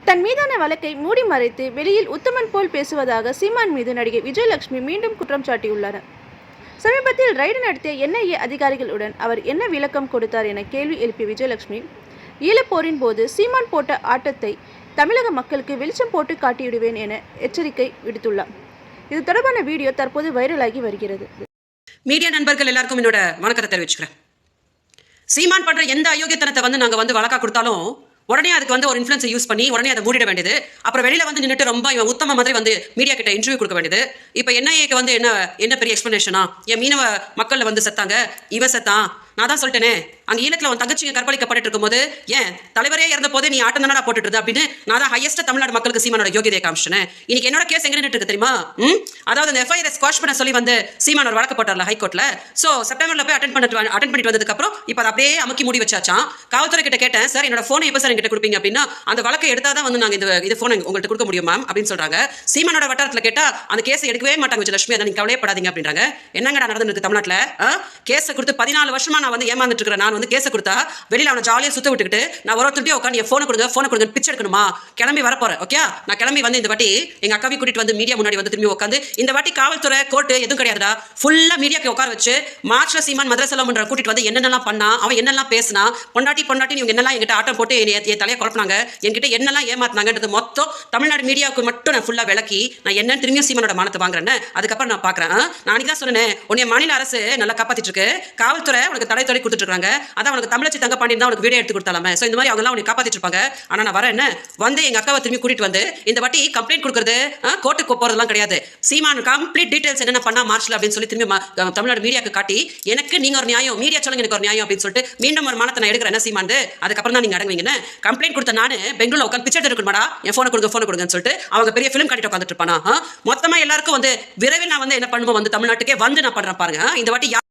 தன் மீதான வழக்கை மூடி மறைத்து வெளியில் உத்தமன் போல் பேசுவதாக சீமான் மீது நடிகை விஜயலட்சுமி மீண்டும் குற்றம் சாட்டியுள்ளார். சமீபத்தில் ரைடு நடத்திய NIA அதிகாரிகளுடன் அவர் என்ன விளக்கம் கொடுத்தார் என கேள்வி எழுப்பிய விஜயலட்சுமி, ஈழப்போரின் போது சீமான் போட்ட ஆட்டத்தை தமிழக மக்களுக்கு வெளிச்சம் போட்டு காட்டிவிடுவேன் என எச்சரிக்கை விடுத்துள்ளார். இது தொடர்பான வீடியோ தற்போது வைரலாகி வருகிறது. மீடியா நண்பர்கள் எல்லாருக்கும் என்னோட வணக்கத்தை தெரிவிச்சுக்கிறேன். சீமான் பண்ற எந்த அயோக்கியத்தனத்தை நாங்க வழக்கா கொடுத்தாலும் உடனே அதுக்கு ஒரு இன்ஃப்ளூயன்ஸை யூஸ் பண்ணி உடனே அதை மூடிட வேண்டியது. அப்புறம் வெளியில நின்றுட்டு ரொம்ப இவன் உத்தம மாதிரி மீடியா கிட்ட இன்டர்வியூ கொடுக்க வேண்டியது. இப்போ NIAக்கு என்ன பெரிய எக்ஸ்பிளனேஷனா, என் மீனவ மக்கள் செத்தாங்க, இவன் செத்தான். நான் தான் சொல்லிட்டேனே, அங்கே ஈழத்தில் அவன் தங்கச்சிங்க கற்பழிக்கப்பட்டு இருக்கும்போது ஏன் தலைவரே இறந்த போதே நீ ஆட்டம் தானடா போட்டுட்டு அப்படின்னு நான் தான் ஹையஸ்ட் தமிழ்நாடு மக்களுக்கு சீமானோட யோகியதையை காமிச்சினேன். இன்னைக்கு என்னோட கேஸ் எங்க நின்று இருக்கு தெரியுமா? அதாவது அந்த FIR ஸ்குவாஷ் பண்ண சொல்லி சீமானோட வழக்கு போட்டார்ல ஹைகோர்ட்ல. ஸோ செப்டம்பர்ல போய் அட்டன் பண்ணிட்டு வந்ததுக்கு அப்புறம் இப்போ அதை அப்படியே அமுக்கி மூடி வச்சாச்சான். காவல்துறை கிட்ட கேட்டேன், சார் என்னோட போனை எப்போ சார் என்கிட்ட கொடுப்பீங்க அப்படின்னா, அந்த வழக்கை எடுத்தாதான் நாங்கள் இது போனை உங்கள்கிட்ட கொடுக்க முடியும் மேம் அப்படின்னு சொல்றாங்க. சீமானோட வட்டாரத்தில் கேட்டா அந்த கேஸை எடுக்கவே மாட்டாங்க விஜயலட்சுமி, அதை நீங்க கவலையப்படாதீங்க அப்படின்றாங்க. என்னங்கடா நடந்துருக்கு தமிழ்நாட்டில்? கேஸை கொடுத்து 14 வருஷமா நான் ஏமாந்துட்டு இருக்கிறேன். நான் கேஸை கொடுத்தா வெளியில அவனை ஜாலியாக சுத்த விட்டுக்கிட்டு நான் ஒருத்தருடைய உட்காந்து என் போனை கொடுங்க பிச்சை எடுக்கணுமா? கிளம்பி வரப்போறேன். ஓகே, நான் கிளம்பி இந்த வாட்டி எங்க அக்காவை கூட்டிட்டு மீடியா முன்னாடி திரும்பி உட்காந்து இந்த வாட்டி காவல்துறை கோர்ட்டு எதுவும் கிடையாதுடா, ஃபுல்லா மீடியாக்கு உட்கார வச்சு மார்ச்ல சீமான் மதரசலம் கூட்டிட்டு என்னென்னலாம் பண்ணா, அவன் என்னெல்லாம் பேசினா, பொண்டாட்டி இவங்க என்னெல்லாம் என்கிட்ட ஆட்டம் போட்டு என் தலையை குழப்பினாங்க, என்கிட்ட என்னெல்லாம் ஏமாத்தினாங்கன்றது மொத்தம் தமிழ்நாடு மீடியாவுக்கு மட்டும் நான் ஃபுல்லா விளக்கி நான் என்னன்னு திரும்பியும் சீமானோட மானத்தை வாங்குறேன்னு அதுக்கப்புறம் நான் பாக்குறேன். நான் தான் சொன்னேன், உன்னை மாநில அரசு நல்லா காப்பாத்திட்டு இருக்கு, காவல்துறை உனக்கு தடை கொடுத்துட்டு இருக்காங்க, அதான் உனக்கு தமிழச்சி தங்க பாண்டியன் தான் உனக்கு வீடியோ எடுத்து கொடுத்தாலுமே. ஸோ இந்த மாதிரி அவங்க எல்லாம் உனக்கு காப்பாத்திட்டு இருப்பாங்க. ஆனா நான் வரேன் எங்க அக்காவை திரும்பி கூட்டிட்டு இந்த வாட்டி கம்ப்ளைண்ட் கொடுக்கறது கோர்ட்டுக்கு போறதெல்லாம் கிடையாது. சீமான் கம்ப்ளீட் டீடைல்ஸ் என்ன பண்ணா மார்ச்ல அப்படின்னு சொல்லி திரும்பி தமிழ்நாடு மீடியாக்கு காட்டி எனக்கு நீங்க ஒரு நியாயம், மீடியா சொல்லுங்க எனக்கு ஒரு நியாயம் அப்படின்னு சொல்லிட்டு மீண்டும் ஒரு மானத்தை நான் எடுக்கிறேன் சீமான். அதுக்கப்புறம் தான் நீங்க அடங்குவீங்கன்னு கம்ப்ளைண்ட் கொடுத்த நானு பெங்களூர்ல உட்காந்து பிச்சை எடுக்கணுமாடா, என் போனை கொடுங்கன்னு சொல்லிட்டு அவங்க பெரிய பிலிம் காட்டிட்டு உட்காந்துட்டு இருப்பானா. மொத்தமா எல்லாருக்கும் விரைவில் நான் என்ன பண்ணுவோம் தமிழ்நாட்டுக்கே நான் பண்றேன் பாருங்க. இந்த வாட்டி